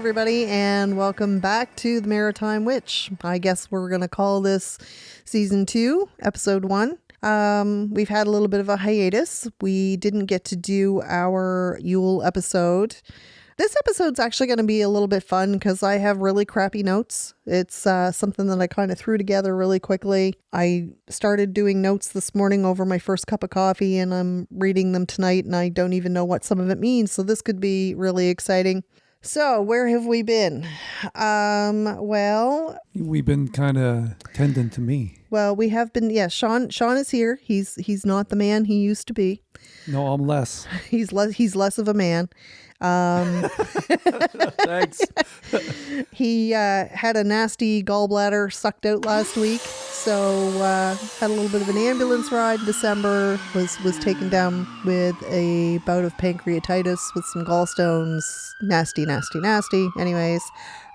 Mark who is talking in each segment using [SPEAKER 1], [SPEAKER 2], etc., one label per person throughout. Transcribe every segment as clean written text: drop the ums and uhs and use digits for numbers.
[SPEAKER 1] everybody, and welcome back to the Maritime Witch. I guess we're going to call this Season 2, Episode 1. We've had a little bit of a hiatus. We didn't get to do our Yule episode. This episode's actually going to be a little bit fun because I have really crappy notes. It's something that I kind of threw together really quickly. I started doing notes this morning over my first cup of coffee, and I'm reading them tonight, and I don't even know what some of it means. So this could be really exciting. So where have we been? Well,
[SPEAKER 2] we've been kind of tending to me.
[SPEAKER 1] Well, we have been. Yeah, Sean is here. He's not the man he used to be.
[SPEAKER 2] No, I'm less.
[SPEAKER 1] He's less of a man.
[SPEAKER 2] Thanks.
[SPEAKER 1] He had a nasty gallbladder sucked out last week, so had a little bit of an ambulance ride in December. Was taken down with a bout of pancreatitis with some gallstones. Nasty. Anyways.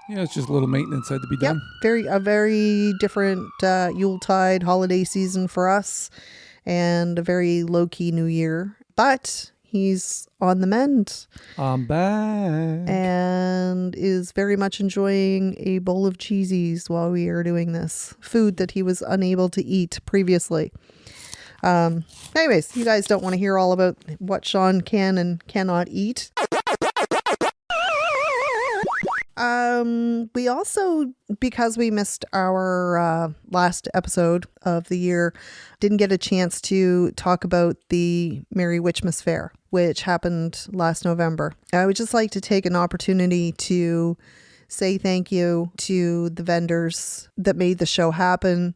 [SPEAKER 2] Yeah, it's just a little maintenance had to be done.
[SPEAKER 1] Yep, a very different Yuletide holiday season for us, and a very low-key New Year. But he's on the mend.
[SPEAKER 2] I'm back.
[SPEAKER 1] And is very much enjoying a bowl of cheesies while we are doing this. Food that he was unable to eat previously. Anyways, you guys don't want to hear all about what Sean can and cannot eat. We also, because we missed our last episode of the year, didn't get a chance to talk about the Merry Witchmas Fair, which happened last November. I would just like to take an opportunity to say thank you to the vendors that made the show happen.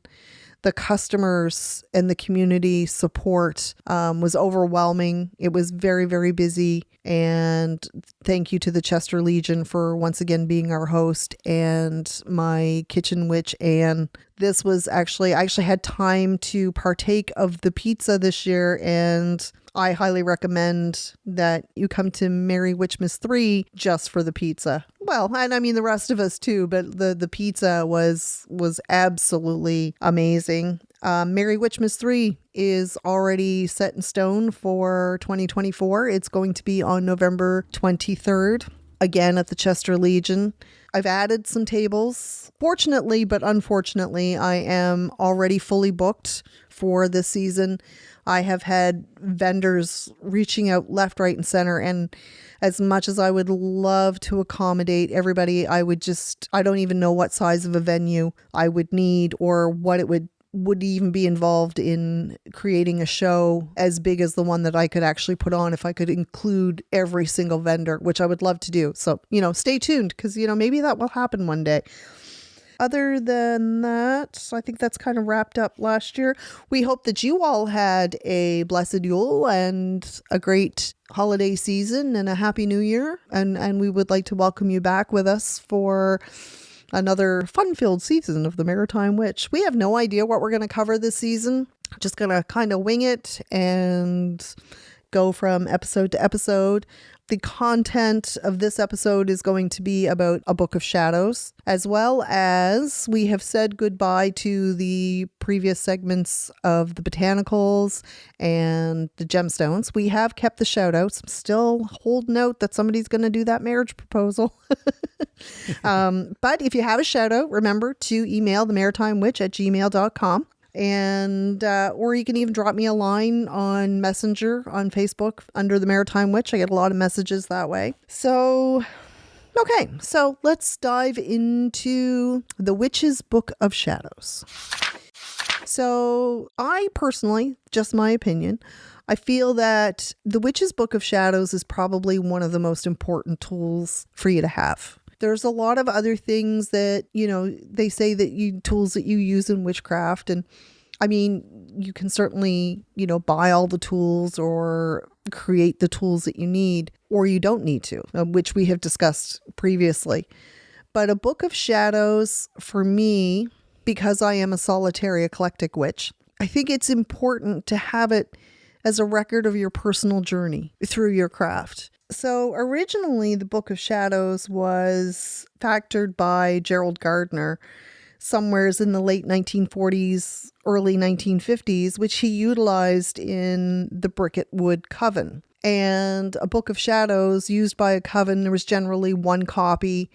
[SPEAKER 1] The customers and the community support was overwhelming. It was very, very busy. And thank you to the Chester Legion for once again being our host, and my kitchen witch, Anne. This was I actually had time to partake of the pizza this year, and I highly recommend that you come to Merry Witchmas 3 just for the pizza. Well, and I mean the rest of us too, but the pizza was absolutely amazing. Merry Witchmas 3 is already set in stone for 2024. It's going to be on November 23rd, again at the Chester Legion. I've added some tables. Fortunately, but unfortunately, I am already fully booked for this season. I have had vendors reaching out left, right, and center. And as much as I would love to accommodate everybody, I don't even know what size of a venue I would need or what it would even be involved in creating a show as big as the one that I could actually put on if I could include every single vendor, which I would love to do. So, stay tuned because, maybe that will happen one day. Other than that, I think that's kind of wrapped up last year. We hope that you all had a blessed Yule and a great holiday season and a happy new year. And we would like to welcome you back with us for another fun-filled season of the Maritime Witch. We have no idea what we're going to cover this season. Just going to kind of wing it and go from episode to episode. The content of this episode is going to be about a Book of Shadows, as well as we have said goodbye to the previous segments of the botanicals and the gemstones. We have kept the shout outs. I'm still holding out that somebody's going to do that marriage proposal. But if you have a shout out, remember to email themaritimewitch@gmail.com. And or you can even drop me a line on Messenger on Facebook under the Maritime Witch. I get a lot of messages that way. So okay, so let's dive into the Witch's Book of Shadows. So I personally, just my opinion, I feel that the Witch's Book of Shadows is probably one of the most important tools for you to have. There's a lot of other things that, they say that tools that you use in witchcraft. And I mean, you can certainly, buy all the tools or create the tools that you need, or you don't need to, which we have discussed previously. But a Book of Shadows, for me, because I am a solitary eclectic witch, I think it's important to have it as a record of your personal journey through your craft. So originally, the Book of Shadows was factored by Gerald Gardner somewheres in the late 1940s, early 1950s, which he utilized in the Bricket Wood Coven. And a Book of Shadows used by a coven, there was generally one copy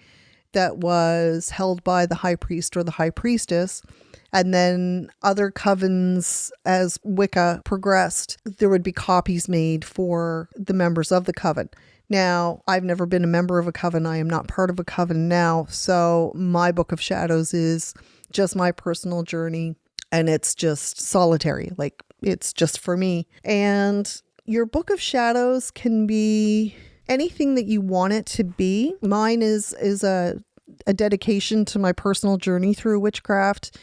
[SPEAKER 1] that was held by the high priest or the high priestess. And then other covens, as Wicca progressed, there would be copies made for the members of the coven. Now, I've never been a member of a coven. I am not part of a coven now. So my Book of Shadows is just my personal journey, and it's just solitary. Like, it's just for me. And your Book of Shadows can be anything that you want it to be. Mine is a dedication to my personal journey through witchcraft.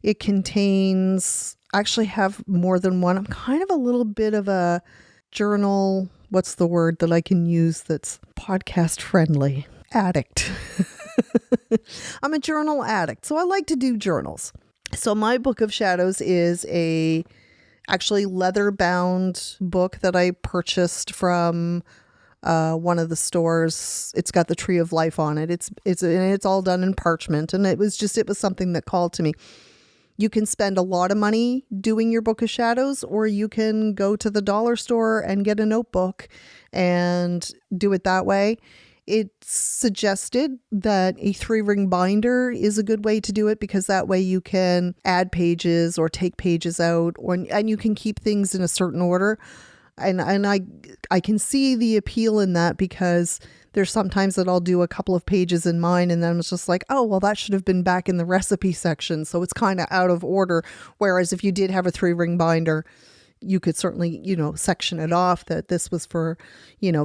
[SPEAKER 1] It contains, actually have more than one. I'm kind of a little bit of a journal, what's the word that I can use that's podcast friendly? Addict. I'm a journal addict, so I like to do journals. So my Book of Shadows is a actually leather-bound book that I purchased from one of the stores. It's got the Tree of Life on it. It's all done in parchment, and it was something that called to me. You can spend a lot of money doing your Book of Shadows, or you can go to the dollar store and get a notebook and do it that way. It's suggested that a 3-ring binder is a good way to do it, because that way you can add pages or take pages out, and you can keep things in a certain order. And I can see the appeal in that, because there's sometimes that I'll do a couple of pages in mine and then it's just like, oh, well, that should have been back in the recipe section. So it's kind of out of order. Whereas if you did have a 3-ring binder, you could certainly, section it off that this was for,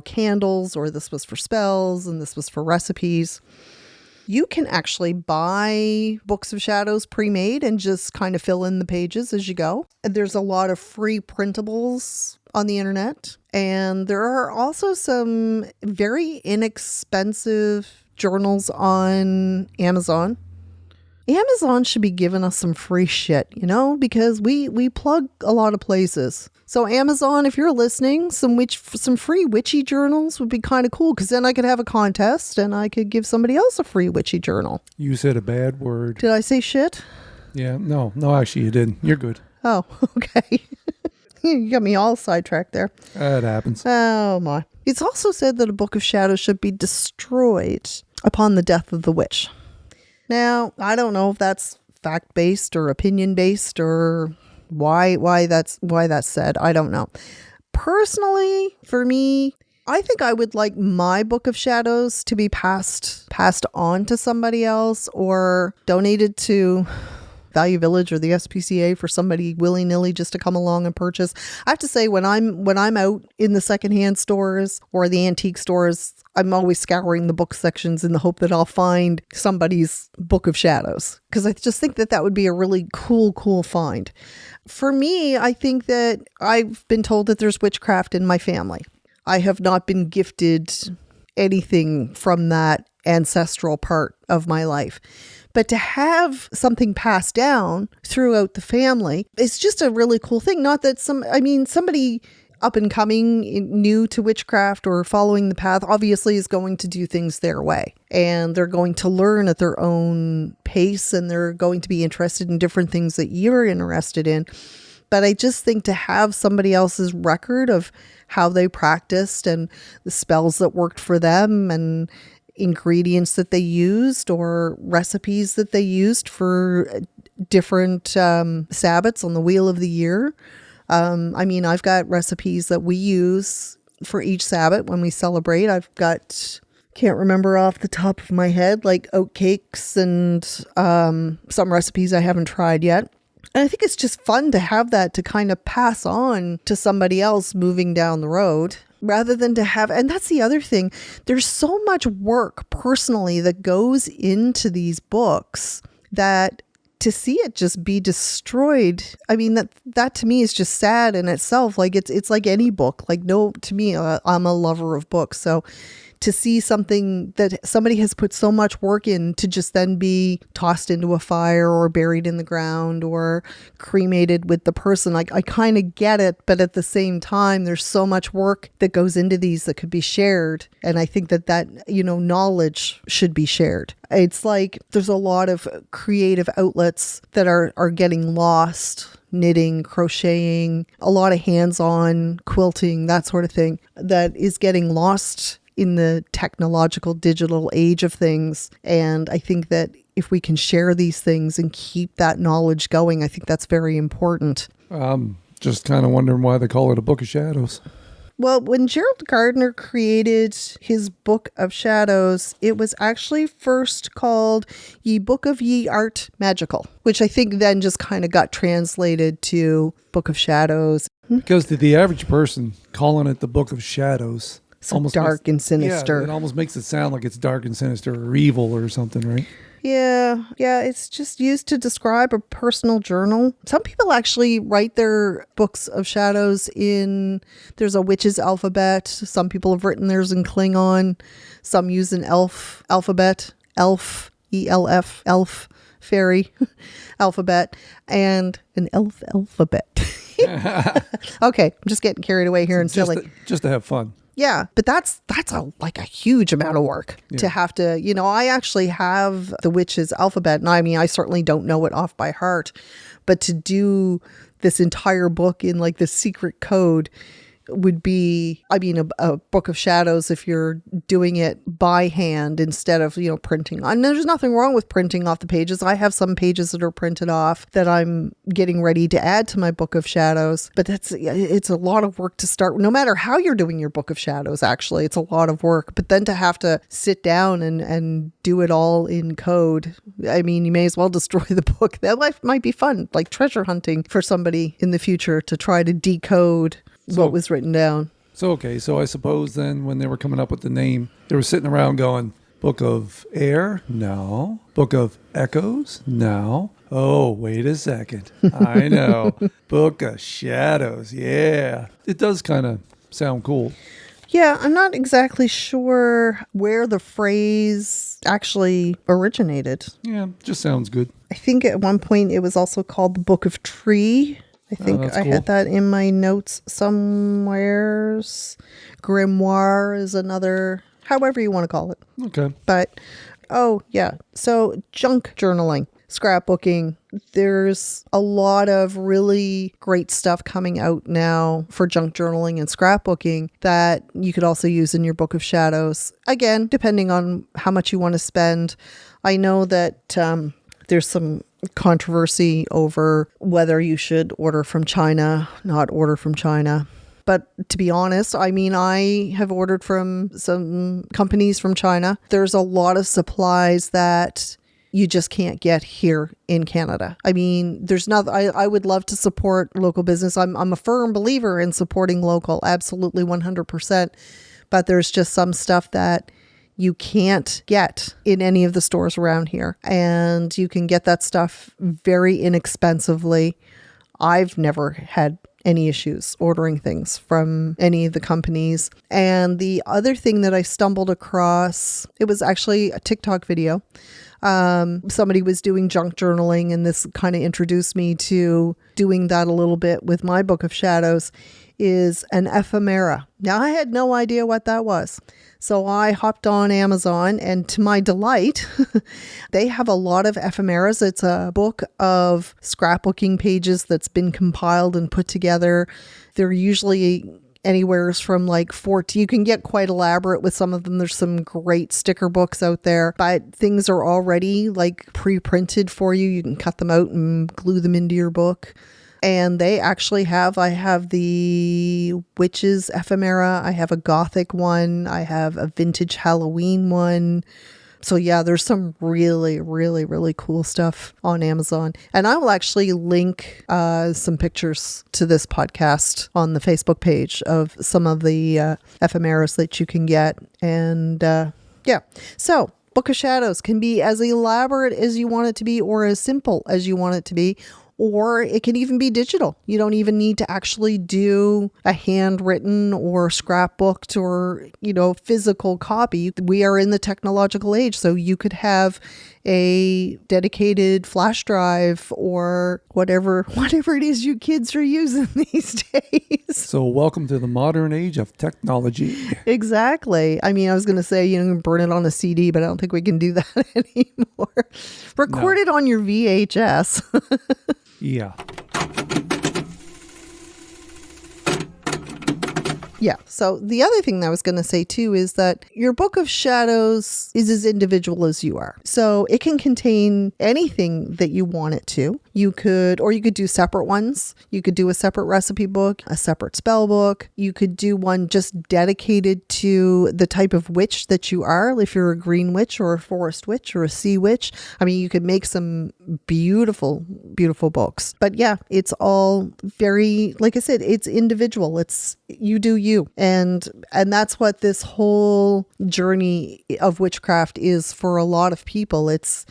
[SPEAKER 1] candles, or this was for spells, and this was for recipes. You can actually buy Books of Shadows pre-made and just kind of fill in the pages as you go. There's a lot of free printables on the internet. And there are also some very inexpensive journals on Amazon. Amazon should be giving us some free shit, because we plug a lot of places. So Amazon, if you're listening, some free witchy journals would be kind of cool, because then I could have a contest and I could give somebody else a free witchy journal.
[SPEAKER 2] You said a bad word.
[SPEAKER 1] Did I say shit?
[SPEAKER 2] Yeah, no, actually you didn't. You're good.
[SPEAKER 1] Oh, okay. You got me all sidetracked there.
[SPEAKER 2] It happens.
[SPEAKER 1] Oh my. It's also said that a Book of Shadows should be destroyed upon the death of the witch. Now, I don't know if that's fact-based or opinion-based, or why that's said. I don't know. Personally, for me, I think I would like my Book of Shadows to be passed on to somebody else, or donated to Value Village or the SPCA for somebody willy-nilly just to come along and purchase. I have to say, when I'm out in the secondhand stores or the antique stores, I'm always scouring the book sections in the hope that I'll find somebody's Book of Shadows, because I just think that would be a really cool find. For me, I think that I've been told that there's witchcraft in my family. I have not been gifted anything from that ancestral part of my life. But to have something passed down throughout the family, it's just a really cool thing. Not that somebody up and coming, new to witchcraft or following the path, obviously is going to do things their way. And they're going to learn at their own pace, and they're going to be interested in different things that you're interested in. But I just think to have somebody else's record of how they practiced and the spells that worked for them, and ingredients that they used, or recipes that they used for different Sabbats on the Wheel of the Year. I've got recipes that we use for each Sabbat when we celebrate. I've got, can't remember off the top of my head, like oat cakes and some recipes I haven't tried yet. And I think it's just fun to have that to kind of pass on to somebody else moving down the road, rather than to have, and that's the other thing. There's so much work personally that goes into these books that to see it just be destroyed, that to me is just sad in itself. Like it's like any book. Like, no, to me, I'm a lover of books. So to see something that somebody has put so much work in to just then be tossed into a fire or buried in the ground or cremated with the person, like, I kind of get it. But at the same time, there's so much work that goes into these that could be shared. And I think that knowledge should be shared. It's like there's a lot of creative outlets that are getting lost knitting, crocheting, a lot of hands-on quilting, that sort of thing, that is getting lost in the technological digital age of things. And I think that if we can share these things and keep that knowledge going, I think that's very important.
[SPEAKER 2] Just kind of wondering why they call it a Book of Shadows.
[SPEAKER 1] Well, when Gerald Gardner created his Book of Shadows, it was actually first called Ye Book of Ye Art Magical, which I think then just kind of got translated to Book of Shadows.
[SPEAKER 2] Because to the average person, calling it the Book of Shadows,
[SPEAKER 1] So dark and sinister.
[SPEAKER 2] Yeah, it almost makes it sound like it's dark and sinister or evil or something, right?
[SPEAKER 1] Yeah, it's just used to describe a personal journal. Some people actually write their books of shadows there's a witch's alphabet. Some people have written theirs in Klingon. Some use an elf alphabet, elf, E-L-F, elf, fairy alphabet, and an elf alphabet. Okay, I'm just getting carried away here and silly.
[SPEAKER 2] Just to have fun.
[SPEAKER 1] Yeah, but that's a huge amount of work to have to, I actually have the witch's alphabet. And I mean, I certainly don't know it off by heart, but to do this entire book in like the secret code would be, a book of shadows if you're doing it by hand instead of, printing. And there's nothing wrong with printing off the pages. I have some pages that are printed off that I'm getting ready to add to my book of shadows. But it's a lot of work to start. No matter how you're doing your book of shadows, actually, it's a lot of work. But then to have to sit down and do it all in code, I mean, you may as well destroy the book. That might be fun, like treasure hunting for somebody in the future to try to decode what was written down.
[SPEAKER 2] So I suppose then when they were coming up with the name, they were sitting around going, Book of Air? No. Book of Echoes? No. Oh, wait a second. I know. Book of Shadows. Yeah. It does kind of sound cool.
[SPEAKER 1] Yeah, I'm not exactly sure where the phrase actually originated.
[SPEAKER 2] Yeah, just sounds good.
[SPEAKER 1] I think at one point it was also called the Book of Tree. I think I had that in my notes somewheres. Grimoire is another, however you want to call it.
[SPEAKER 2] Okay.
[SPEAKER 1] But, so junk journaling, scrapbooking. There's a lot of really great stuff coming out now for junk journaling and scrapbooking that you could also use in your Book of Shadows. Again, depending on how much you want to spend. I know that there's some controversy over whether you should order from China, not order from China. But to be honest, I mean, I have ordered from some companies from China. There's a lot of supplies that you just can't get here in Canada. I mean, I would love to support local business. I'm a firm believer in supporting local, absolutely 100%. But there's just some stuff that you can't get in any of the stores around here. And you can get that stuff very inexpensively. I've never had any issues ordering things from any of the companies. And the other thing that I stumbled across, it was actually a TikTok video. Somebody was doing junk journaling, and this kind of introduced me to doing that a little bit with my Book of Shadows, is an ephemera. Now, I had no idea what that was. So I hopped on Amazon, and to my delight, they have a lot of ephemeras. It's a book of scrapbooking pages that's been compiled and put together. They're usually anywhere from like 14. You can get quite elaborate with some of them. There's some great sticker books out there, but things are already like pre-printed for you. You can cut them out and glue them into your book. And they actually I have the witches ephemera. I have a gothic one. I have a vintage Halloween one. So yeah, there's some really, really, really cool stuff on Amazon. And I will actually link some pictures to this podcast on the Facebook page of some of the ephemeras that you can get. And so Book of Shadows can be as elaborate as you want it to be or as simple as you want it to be. Or it can even be digital. You don't even need to actually do a handwritten or scrapbooked or, physical copy. We are in the technological age, so you could have a dedicated flash drive or whatever it is you kids are using these days.
[SPEAKER 2] So welcome to the modern age of technology.
[SPEAKER 1] Exactly. I mean, I was going to say, you can burn it on a CD, but I don't think we can do that anymore. Record it on your VHS.
[SPEAKER 2] Yeah.
[SPEAKER 1] Yeah. So the other thing that I was going to say too is that your Book of Shadows is as individual as you are. So it can contain anything that you want it to. You could do separate ones. You could do a separate recipe book, a separate spell book. You could do one just dedicated to the type of witch that you are. If you're a green witch or a forest witch or a sea witch, I mean, you could make some beautiful, beautiful books. But yeah, it's all very, like I said, it's individual. It's you do you. And that's what this whole journey of witchcraft is for a lot of people. It's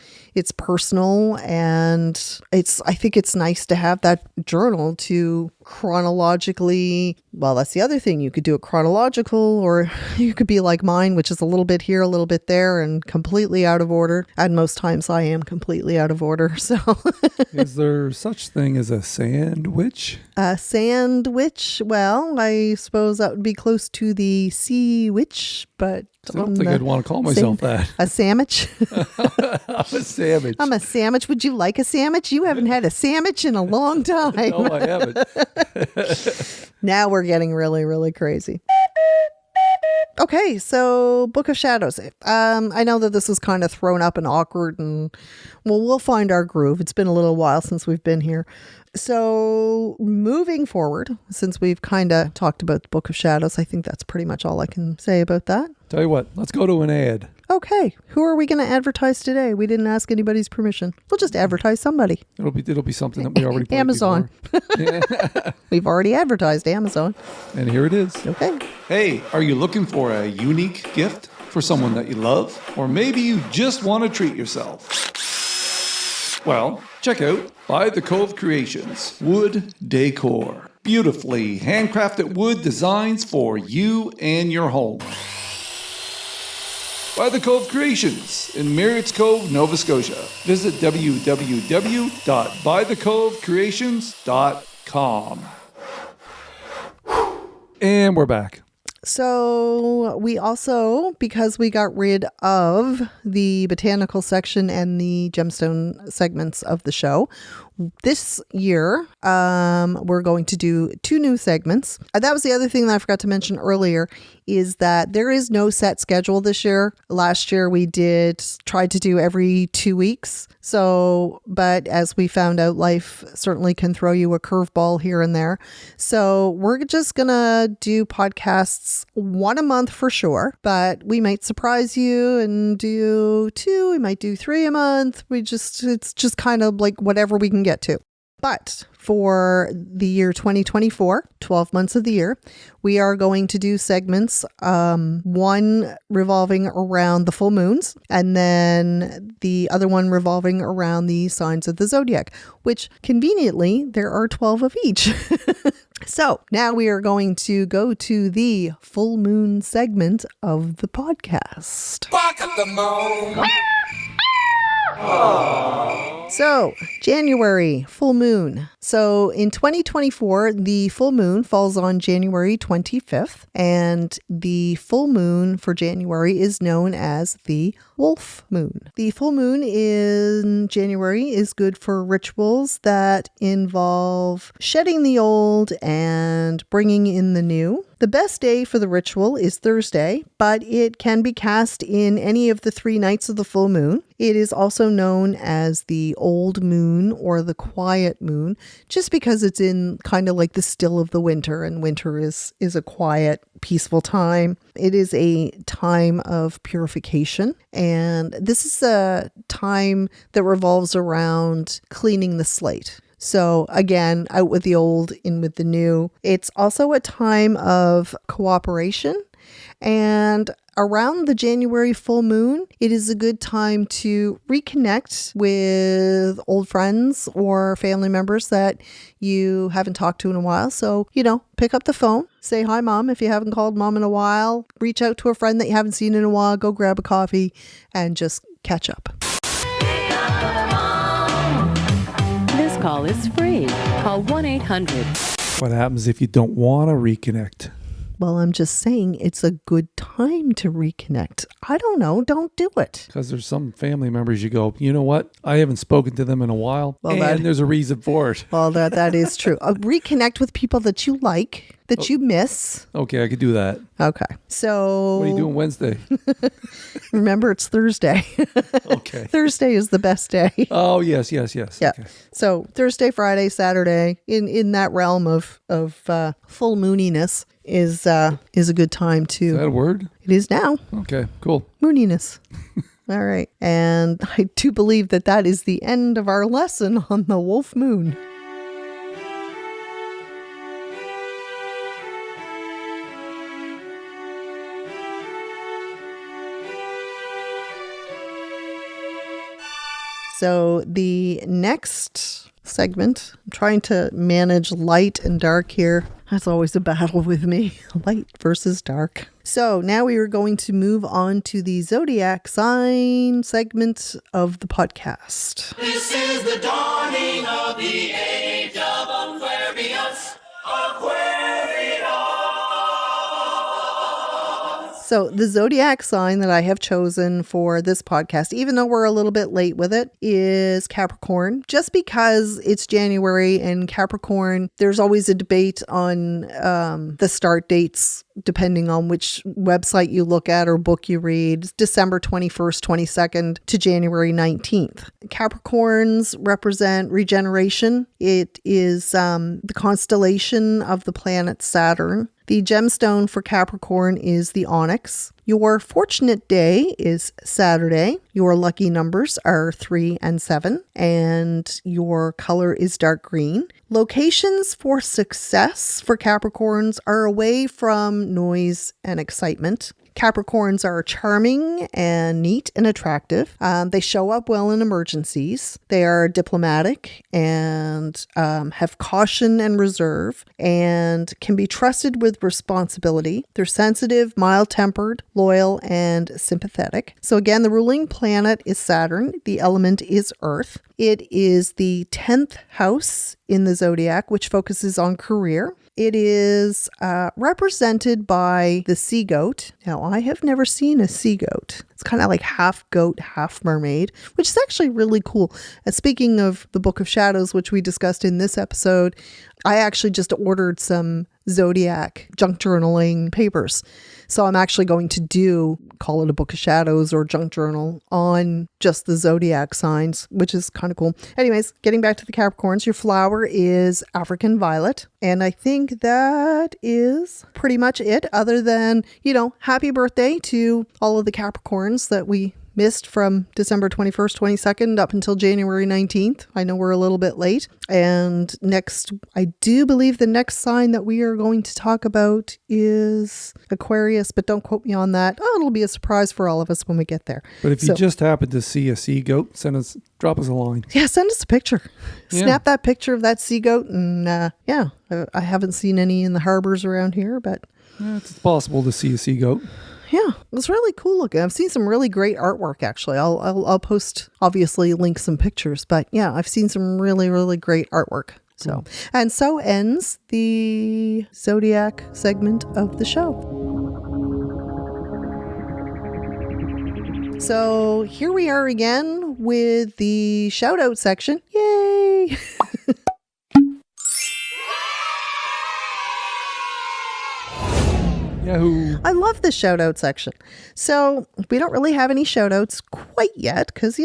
[SPEAKER 1] personal, and I think it's nice to have that journal to chronologically, well, that's the other thing. You could do it chronological, or you could be like mine, which is a little bit here, a little bit there, and completely out of order. And most times I am completely out of order. So
[SPEAKER 2] is there such thing as a sandwich?
[SPEAKER 1] A sandwich? Well, I suppose that would be close to the sea witch, but
[SPEAKER 2] I don't think I'd want to call myself that.
[SPEAKER 1] A sandwich?
[SPEAKER 2] I'm a sandwich.
[SPEAKER 1] I'm a sandwich. Would you like a sandwich? You haven't had a sandwich in a long time.
[SPEAKER 2] No, I haven't.
[SPEAKER 1] Now we're getting really, really crazy. Okay, so Book of Shadows. I know that this was kind of thrown up and awkward, and we'll find our groove. It's been a little while since we've been here. So moving forward, since we've kind of talked about the Book of Shadows, I think that's pretty much all I can say about that.
[SPEAKER 2] Tell you what, let's go to an ad.
[SPEAKER 1] Okay, who are we going to advertise today? We didn't ask anybody's permission. We'll just advertise somebody.
[SPEAKER 2] It'll be something that we already played
[SPEAKER 1] Amazon.
[SPEAKER 2] before.
[SPEAKER 1] We've already advertised Amazon.
[SPEAKER 2] And here it is.
[SPEAKER 1] Okay.
[SPEAKER 3] Hey, are you looking for a unique gift for someone that you love? Or maybe you just want to treat yourself? Well, check out By the Cove Creations Wood Decor. Beautifully handcrafted wood designs for you and your home. By the Cove Creations in Marriotts Cove, Nova Scotia. Visit www.bythecovecreations.com.
[SPEAKER 2] And we're back.
[SPEAKER 1] So we also, because we got rid of the botanical section and the gemstone segments of the show, this year, we're going to do 2 new segments. That was the other thing that I forgot to mention earlier, is that there is no set schedule this year. Last year we tried to do every 2 weeks. So, but as we found out, life certainly can throw you a curveball here and there. So we're just going to do podcasts 1 a month for sure, but we might surprise you and do 2. We might do 3 a month. It's just kind of like whatever we can get to. But for the year 2024, 12 months of the year, we are going to do segments, one revolving around the full moons, and then the other one revolving around the signs of the zodiac, which conveniently there are 12 of each. So now we are going to go to the full moon segment of the podcast.
[SPEAKER 4] Walk up the moon.
[SPEAKER 1] So, January, full moon. So, in 2024, the full moon falls on January 25th, and the full moon for January is known as the wolf moon. The full moon in January is good for rituals that involve shedding the old and bringing in the new. The best day for the ritual is Thursday, but it can be cast in any of the 3 nights of the full moon. It is also known as the old moon or the quiet moon, just because it's in kind of like the still of the winter, and winter is a quiet, peaceful time. It is a time of purification, and this is a time that revolves around cleaning the slate. So again, out with the old, in with the new. It's also a time of cooperation, and around the January full moon, it is a good time to reconnect with old friends or family members that you haven't talked to in a while. So, pick up the phone, say hi, Mom, if you haven't called Mom in a while. Reach out to a friend that you haven't seen in a while, go grab a coffee and just catch up.
[SPEAKER 5] This call is free. Call 1-800.
[SPEAKER 2] What happens if you don't want to reconnect?
[SPEAKER 1] Well, I'm just saying it's a good time to reconnect. I don't know. Don't do it.
[SPEAKER 2] Because there's some family members you go, you know what? I haven't spoken to them in a while. Well, and there's a reason for it.
[SPEAKER 1] Well, that is true. Reconnect with people that you like, that you miss.
[SPEAKER 2] Okay, I could do that.
[SPEAKER 1] Okay. So
[SPEAKER 2] What are you doing Wednesday?
[SPEAKER 1] remember, it's Thursday.
[SPEAKER 2] Okay.
[SPEAKER 1] Thursday is the best day.
[SPEAKER 2] Oh, yes.
[SPEAKER 1] Yeah.
[SPEAKER 2] Okay.
[SPEAKER 1] So Thursday, Friday, Saturday, in that realm of full mooniness is a good time to.
[SPEAKER 2] Is that a word?
[SPEAKER 1] It is now.
[SPEAKER 2] Okay, cool.
[SPEAKER 1] Mooniness. All right. And I do believe that is the end of our lesson on the wolf moon. So the next segment, I'm trying to manage light and dark here. That's always a battle with me, light versus dark. So now we are going to move on to the zodiac sign segment of the podcast.
[SPEAKER 4] This is the dawning of the age of Aquarius.
[SPEAKER 1] So the zodiac sign that I have chosen for this podcast, even though we're a little bit late with it, is Capricorn. Just because it's January and Capricorn, there's always a debate on the start dates, depending on which website you look at or book you read. It's December 21st, 22nd to January 19th. Capricorns represent regeneration. It is the constellation of the planet Saturn. The gemstone for Capricorn is the onyx. Your fortunate day is Saturday. Your lucky numbers are 3 and 7, and your color is dark green. Locations for success for Capricorns are away from noise and excitement. Capricorns are charming and neat and attractive. They show up well in emergencies. They are diplomatic and have caution and reserve and can be trusted with responsibility. They're sensitive, mild-tempered, loyal, and sympathetic. So again, the ruling planet is Saturn. The element is Earth. It is the 10th house in the zodiac, which focuses on career. It is represented by the sea goat. Now, I have never seen a sea goat. It's kind of like half goat, half mermaid, which is actually really cool. And speaking of the Book of Shadows, which we discussed in this episode, I actually just ordered some zodiac junk journaling papers. So I'm actually going to call it a Book of Shadows or junk journal on just the zodiac signs, which is kind of cool. Anyways, getting back to the Capricorns, your flower is African violet. And I think that is pretty much it, other than, happy birthday to all of the Capricorns that we missed from December 21st, 22nd up until January 19th. I know we're a little bit late. And next, I do believe the next sign that we are going to talk about is Aquarius, but don't quote me on that. Oh, it'll be a surprise for all of us when we get there.
[SPEAKER 2] But if you just happen to see a sea goat, drop us a line.
[SPEAKER 1] Yeah, send us a picture.
[SPEAKER 2] Yeah.
[SPEAKER 1] Snap that picture of that sea goat. And I haven't seen any in the harbors around here, but
[SPEAKER 2] Yeah, it's possible to see a sea goat.
[SPEAKER 1] yeah, it was really cool looking. I've seen some really great artwork, actually. I'll post, obviously, link some pictures. But yeah, I've seen some really, really great artwork. So, and so ends the Zodiac segment of the show. So here we are again with the shout out section. Yay!
[SPEAKER 2] Yahoo!
[SPEAKER 1] I love the shout out section. So we don't really have any shout outs quite yet because,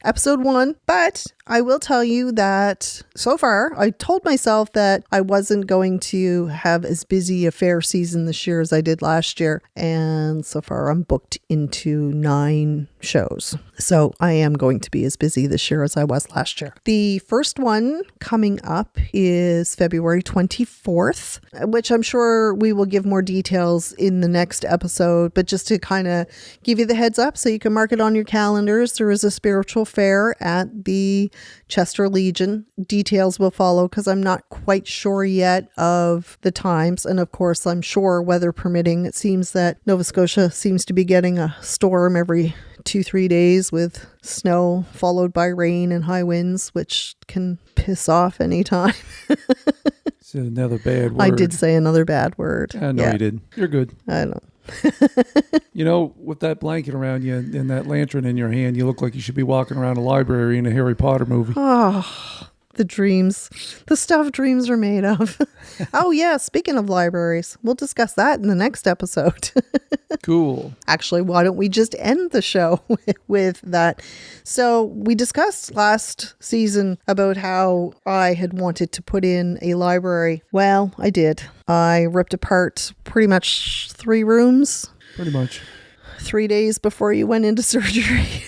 [SPEAKER 1] episode 1, but I will tell you that so far I told myself that I wasn't going to have as busy a fair season this year as I did last year. And so far I'm booked into 9 shows. So I am going to be as busy this year as I was last year. The first one coming up is February 24th, which I'm sure we will give more details in the next episode, but just to kind of give you the heads up so you can mark it on your calendars, there is a spiritual fair at the Chester Legion. Details will follow because I'm not quite sure yet of the times. And of course, I'm sure weather permitting, it seems that Nova Scotia seems to be getting a storm every 2-3 days with snow followed by rain and high winds, which can piss off anytime.
[SPEAKER 2] It's another bad word.
[SPEAKER 1] I did say another bad word.
[SPEAKER 2] I know you did. You're good.
[SPEAKER 1] I know.
[SPEAKER 2] With that blanket around you and that lantern in your hand, you look like you should be walking around a library in a Harry Potter movie.
[SPEAKER 1] Oh, the dreams, the stuff dreams are made of. Oh, yeah. Speaking of libraries, we'll discuss that in the next episode.
[SPEAKER 2] Cool.
[SPEAKER 1] Actually, why don't we just end the show with that? So we discussed last season about how I had wanted to put in a library. Well, I did. I ripped apart pretty much 3 rooms,
[SPEAKER 2] Pretty much.
[SPEAKER 1] 3 days before you went into surgery.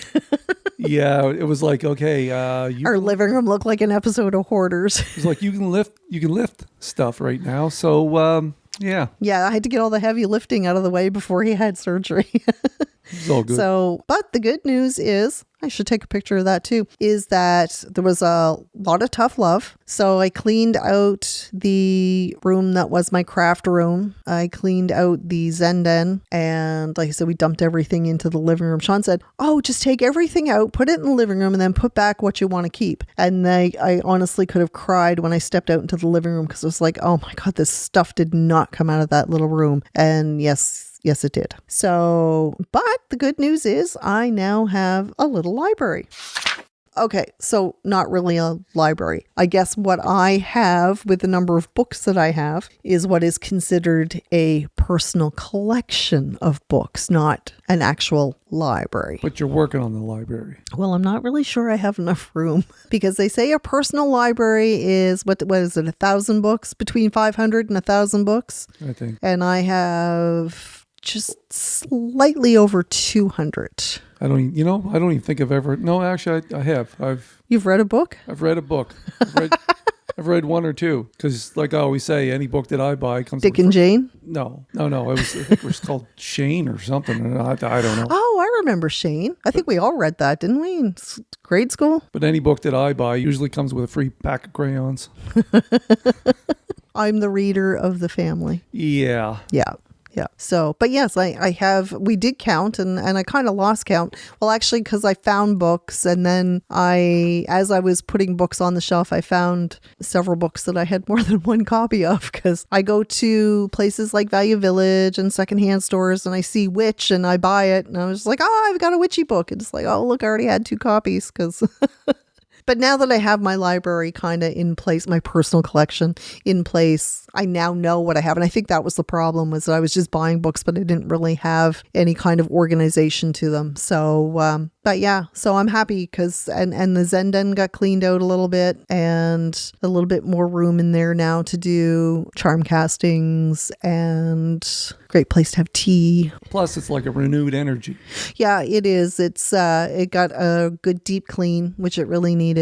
[SPEAKER 2] Yeah, it was like, okay,
[SPEAKER 1] Our living room looked like an episode of Hoarders.
[SPEAKER 2] it was like you can lift stuff right now. So yeah,
[SPEAKER 1] Yeah, I had to get all the heavy lifting out of the way before he had surgery.
[SPEAKER 2] it's all good.
[SPEAKER 1] So, but the good news is, I should take a picture of that too, is that there was a lot of tough love. So I cleaned out the room that was my craft room. I cleaned out the Zen den. And like I said, we dumped everything into the living room. Sean said, oh, just take everything out, put it in the living room, and then put back what you want to keep. And I honestly could have cried when I stepped out into the living room because it was like, oh my God, this stuff did not come out of that little room. And yes, it did. So, but the good news is I now have a little library. Okay, so not really a library. I guess what I have with the number of books that I have is what is considered a personal collection of books, not an actual library.
[SPEAKER 2] But you're working on the library.
[SPEAKER 1] Well, I'm not really sure I have enough room because they say a personal library is, what is it, 1,000 books? Between 500 and 1,000 books?
[SPEAKER 2] I think.
[SPEAKER 1] And I have just slightly over 200.
[SPEAKER 2] I don't even think I've ever. No, actually, I have.
[SPEAKER 1] You've read a book?
[SPEAKER 2] I've read a book. I've read 1 or 2 because, like I always say, any book that I buy comes.
[SPEAKER 1] Dick and Jane?
[SPEAKER 2] No. It was. I think it was called Shane or something. I don't know.
[SPEAKER 1] Oh, I remember Shane. I think we all read that, didn't we, in grade school?
[SPEAKER 2] But any book that I buy usually comes with a free pack of crayons.
[SPEAKER 1] I'm the reader of the family.
[SPEAKER 2] Yeah.
[SPEAKER 1] Yeah. Yeah. So, but yes, we did count and I kind of lost count. Well, actually, because I found books and then as I was putting books on the shelf, I found several books that I had more than one copy of because I go to places like Value Village and secondhand stores and I see Witch and I buy it. And I was like, oh, I've got a witchy book. And it's like, oh, look, I already had 2 copies because... But now that I have my library kind of in place, my personal collection in place, I now know what I have. And I think that was the problem, was that I was just buying books, but I didn't really have any kind of organization to them. So, but yeah, so I'm happy because, and the Zen den got cleaned out a little bit and a little bit more room in there now to do charm castings and great place to have tea.
[SPEAKER 2] Plus, it's like a renewed energy.
[SPEAKER 1] Yeah, it is. It got a good deep clean, which it really needed.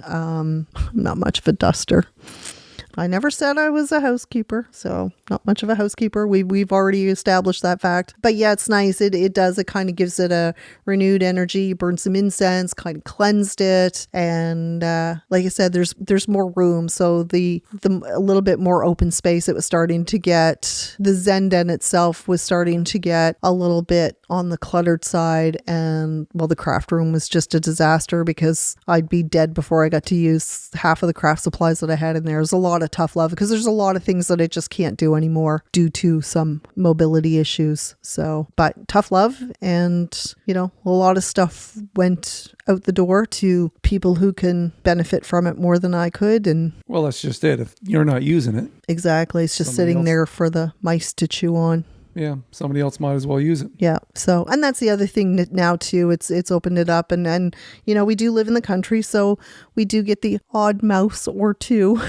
[SPEAKER 1] I'm not much of a duster. I never said I was a housekeeper, so not much of a housekeeper. We've already established that fact. But yeah, it's nice. It does. It kind of gives it a renewed energy. Burn some incense, kind of cleansed it, and like I said, there's more room. So the a little bit more open space. It was starting to get, the Zen den itself was starting to get a little bit on the cluttered side, and well, the craft room was just a disaster because I'd be dead before I got to use half of the craft supplies that I had in there. There's a lot of tough love because there's a lot of things that I just can't do anymore due to some mobility issues. So, but tough love, and a lot of stuff went out the door to people who can benefit from it more than I could. And
[SPEAKER 2] well, that's just it. If you're not using it,
[SPEAKER 1] exactly, it's just sitting there for the mice to chew on.
[SPEAKER 2] Yeah, somebody else might as well use it.
[SPEAKER 1] Yeah. So, and that's the other thing now too. It's opened it up, and we do live in the country, so we do get the odd mouse or two.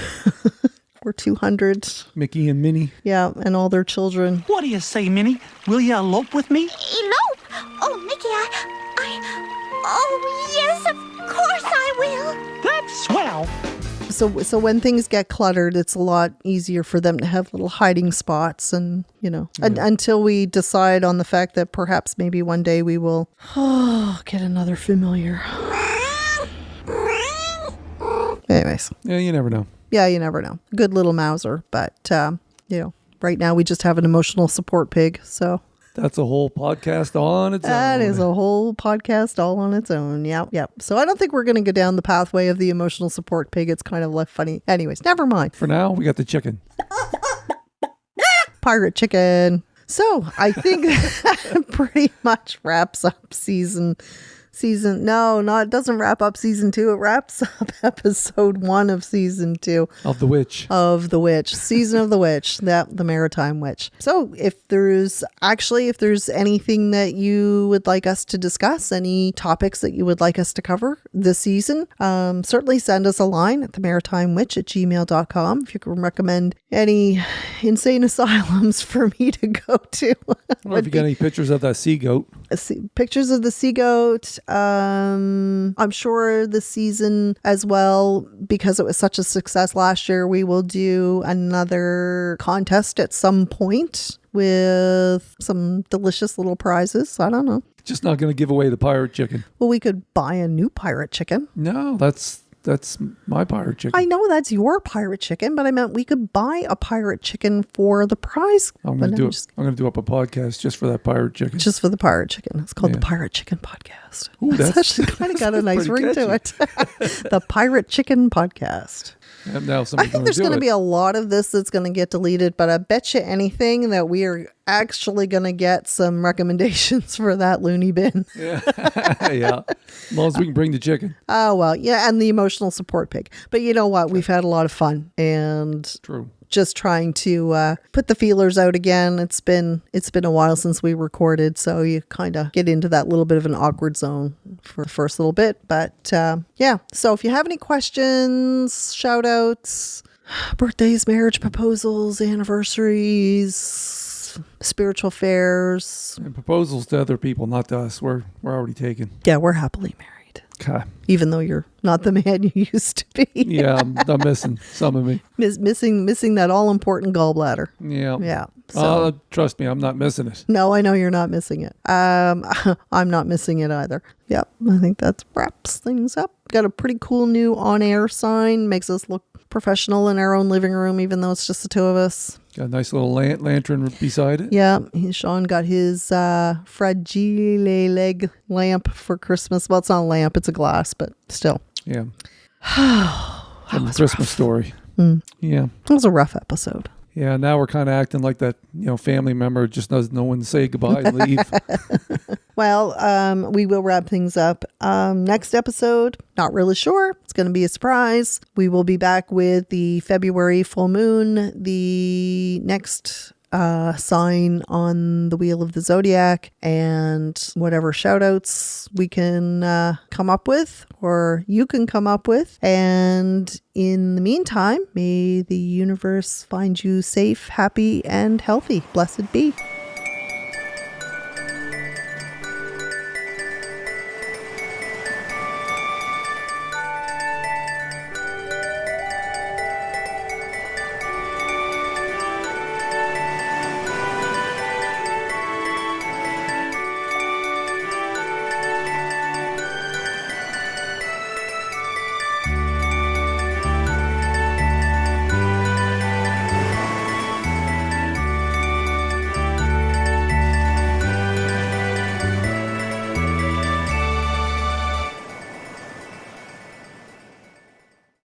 [SPEAKER 1] Or 200.
[SPEAKER 2] Mickey and Minnie.
[SPEAKER 1] Yeah, and all their children.
[SPEAKER 6] What do you say, Minnie? Will you elope with me?
[SPEAKER 7] Elope? Oh, Mickey, oh, yes, of course I will.
[SPEAKER 6] That's swell.
[SPEAKER 1] So when things get cluttered, it's a lot easier for them to have little hiding spots, and until we decide on the fact that perhaps maybe one day we will get another familiar. Anyways.
[SPEAKER 2] Yeah, you never know.
[SPEAKER 1] Yeah, you never know. Good little Mauser, but right now we just have an emotional support pig, so.
[SPEAKER 2] That's a whole podcast on its own.
[SPEAKER 1] That is a whole podcast all on its own. Yep. So I don't think we're going to go down the pathway of the emotional support pig. It's kind of left funny. Anyways, never mind.
[SPEAKER 2] For now, we got the chicken.
[SPEAKER 1] Pirate chicken. So I think that pretty much wraps up season It doesn't wrap up season 2. It wraps up episode 1 of season 2
[SPEAKER 2] Of The Witch.
[SPEAKER 1] of The Witch, season of the Witch, the Maritime Witch. So if there's anything that you would like us to discuss, any topics that you would like us to cover this season, certainly send us a line at themaritimewitch@gmail.com. If you can recommend any insane asylums for me to go to.
[SPEAKER 2] Or if you got any pictures of that sea goat.
[SPEAKER 1] Pictures of the sea goat. I'm sure this season as well, because it was such a success last year, we will do another contest at some point with some delicious little prizes. I don't know.
[SPEAKER 2] Just not going to give away the pirate chicken.
[SPEAKER 1] Well, we could buy a new pirate chicken.
[SPEAKER 2] No, that's my pirate chicken.
[SPEAKER 1] I know that's your pirate chicken, but I meant we could buy a pirate chicken for the prize.
[SPEAKER 2] I'm going to do up a podcast just for that pirate chicken.
[SPEAKER 1] Just for the pirate chicken. It's called the Pirate Chicken Podcast.
[SPEAKER 2] Ooh,
[SPEAKER 1] that's actually kind of got a nice ring to it. The Pirate Chicken Podcast.
[SPEAKER 2] And now
[SPEAKER 1] I think there's going to be a lot of this that's going to get deleted, but I bet you anything that we are actually going to get some recommendations for that loony bin.
[SPEAKER 2] Yeah. Yeah. As long as we can bring the chicken.
[SPEAKER 1] Oh, well, yeah, and the emotional support pig. But you know what? We've had a lot of fun, and
[SPEAKER 2] True.
[SPEAKER 1] just trying to put the feelers out again. It's been a while since we recorded, so you kind of get into that little bit of an awkward zone for the first little bit. But yeah, so if you have any questions, shout outs, birthdays, marriage proposals, anniversaries, spiritual fairs.
[SPEAKER 2] And proposals to other people, not to us. We're already taken.
[SPEAKER 1] Yeah, we're happily married.
[SPEAKER 2] Okay.
[SPEAKER 1] Even though you're not the man you used to be.
[SPEAKER 2] Yeah, I'm missing some of me.
[SPEAKER 1] Missing that all-important gallbladder.
[SPEAKER 2] Yeah.
[SPEAKER 1] Yeah. So.
[SPEAKER 2] Trust me, I'm not missing it.
[SPEAKER 1] No, I know you're not missing it. I'm not missing it either. Yep. I think that wraps things up. Got a pretty cool new on-air sign. Makes us look professional in our own living room, even though it's just the two of us.
[SPEAKER 2] Got a nice little lantern beside it.
[SPEAKER 1] Yeah. Sean got his fragile leg lamp for Christmas. Well, it's not a lamp. It's a glass, but still.
[SPEAKER 2] Yeah. From the Christmas story. Yeah.
[SPEAKER 1] It was a rough episode.
[SPEAKER 2] Yeah, now we're kind of acting like that, family member just doesn't know when to say goodbye and leave.
[SPEAKER 1] Well, we will wrap things up. Next episode, not really sure. It's going to be a surprise. We will be back with the February full moon, the next sign on the Wheel of the Zodiac, and whatever shout outs we can come up with, or you can come up with. And in the meantime, may the universe find you safe, happy, and healthy. Blessed be.